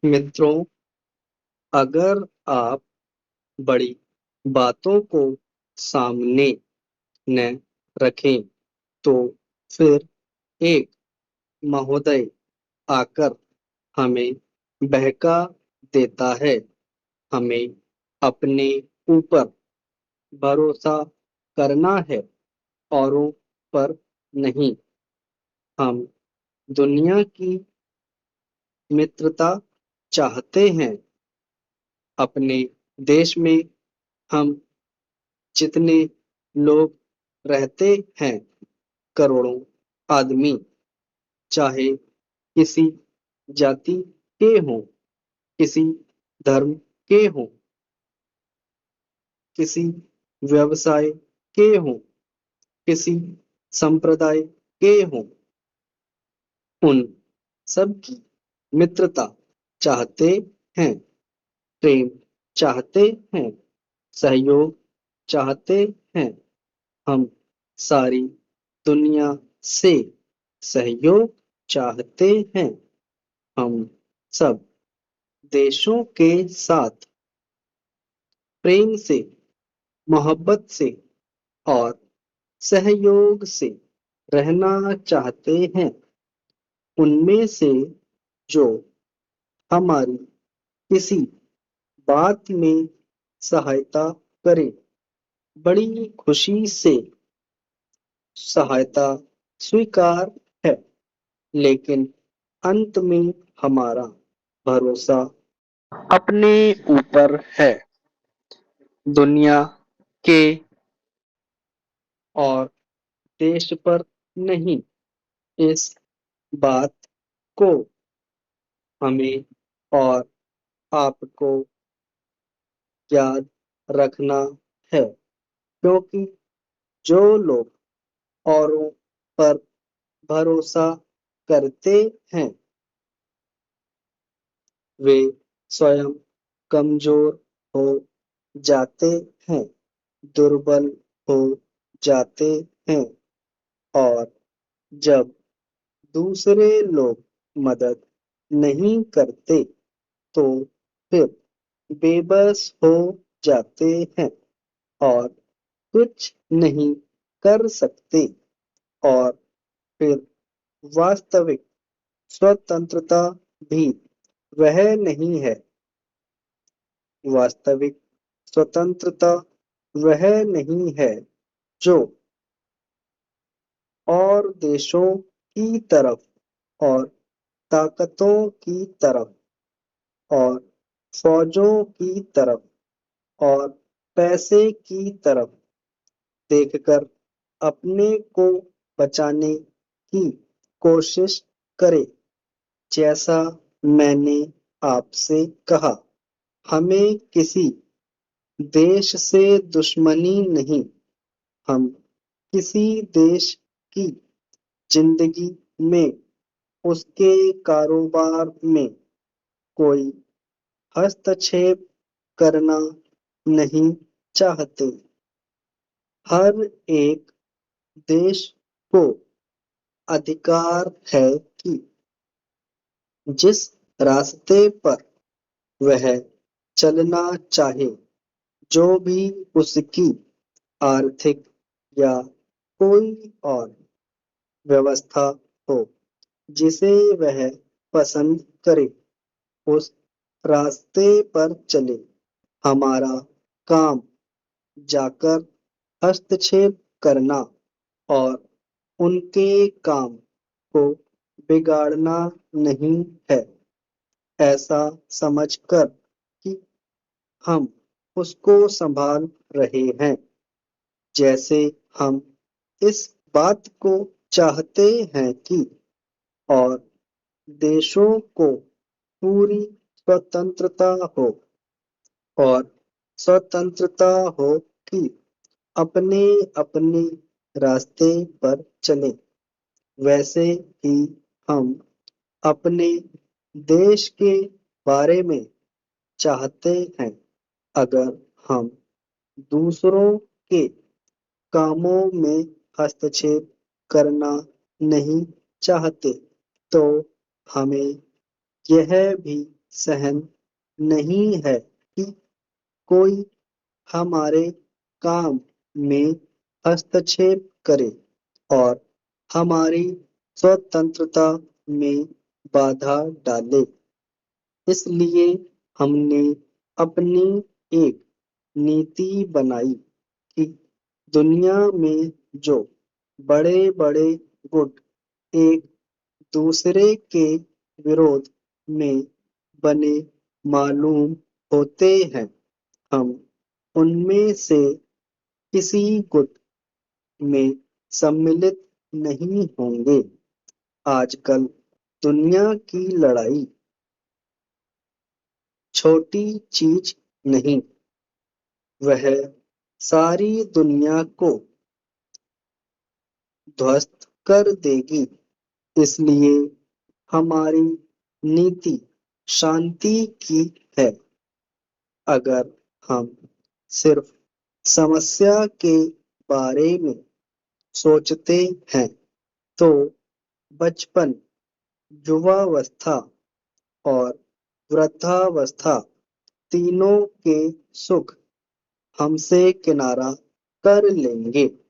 मित्रों, अगर आप बड़ी बातों को सामने न रखें, तो फिर एक महोदय आकर हमें बहका देता है। हमें अपने ऊपर भरोसा करना है, औरों पर नहीं। हम दुनिया की मित्रता चाहते हैं। अपने देश में हम जितने लोग रहते हैं, करोड़ों आदमी, चाहे किसी जाति के हों, किसी धर्म के हों, किसी व्यवसाय के हों, किसी संप्रदाय के हों, उन सब की मित्रता चाहते हैं, प्रेम चाहते हैं, सहयोग चाहते हैं। हम सारी दुनिया से सहयोग चाहते हैं। हम सब देशों के साथ प्रेम से, मोहब्बत से और सहयोग से रहना चाहते हैं। उनमें से जो हमारी किसी बात में सहायता करे, बड़ी खुशी से सहायता स्वीकार है। लेकिन अंत में हमारा भरोसा अपने ऊपर है, दुनिया के और देश पर नहीं। इस बात को हमें और आपको याद रखना है, क्योंकि जो लोग औरों पर भरोसा करते हैं, वे स्वयं कमजोर हो जाते हैं, दुर्बल हो जाते हैं, और जब दूसरे लोग मदद नहीं करते, तो फिर बेबस हो जाते हैं और कुछ नहीं कर सकते। और फिर वास्तविक स्वतंत्रता भी वह नहीं है। वास्तविक स्वतंत्रता वह नहीं है जो और देशों की तरफ और ताकतों की तरफ और फौजों की तरफ और पैसे की तरफ देखकर अपने को बचाने की कोशिश करे। जैसा मैंने आपसे कहा, हमें किसी देश से दुश्मनी नहीं। हम किसी देश की जिंदगी में, उसके कारोबार में कोई हस्तक्षेप करना नहीं चाहते। हर एक देश को अधिकार है कि जिस रास्ते पर वह चलना चाहे, जो भी उसकी आर्थिक या कोई और व्यवस्था हो, जिसे वह पसंद करे, उस रास्ते पर चले। हमारा काम जाकर हस्तक्षेप करना और उनके काम को बिगाड़ना नहीं है, ऐसा समझकर कि हम उसको संभाल रहे हैं। जैसे हम इस बात को चाहते हैं कि और देशों को पूरी स्वतंत्रता हो, और स्वतंत्रता हो कि अपने अपने रास्ते पर चले, वैसे ही हम अपने देश के बारे में चाहते हैं। अगर हम दूसरों के कामों में हस्तक्षेप करना नहीं चाहते, तो हमें यह भी सहन नहीं है कि कोई हमारे काम में हस्तक्षेप करे और हमारी स्वतंत्रता में बाधा डाले। इसलिए हमने अपनी एक नीति बनाई कि दुनिया में जो बड़े-बड़े गुट एक दूसरे के विरोध में बने मालूम होते हैं, हम उनमें से किसी गुट में सम्मिलित नहीं होंगे। आजकल दुनिया की लड़ाई छोटी चीज नहीं, वह सारी दुनिया को ध्वस्त कर देगी। इसलिए हमारी नीति शांति की है। अगर हम सिर्फ समस्या के बारे में सोचते हैं तो बचपन, युवावस्था और वृद्धावस्था तीनों के सुख हमसे किनारा कर लेंगे।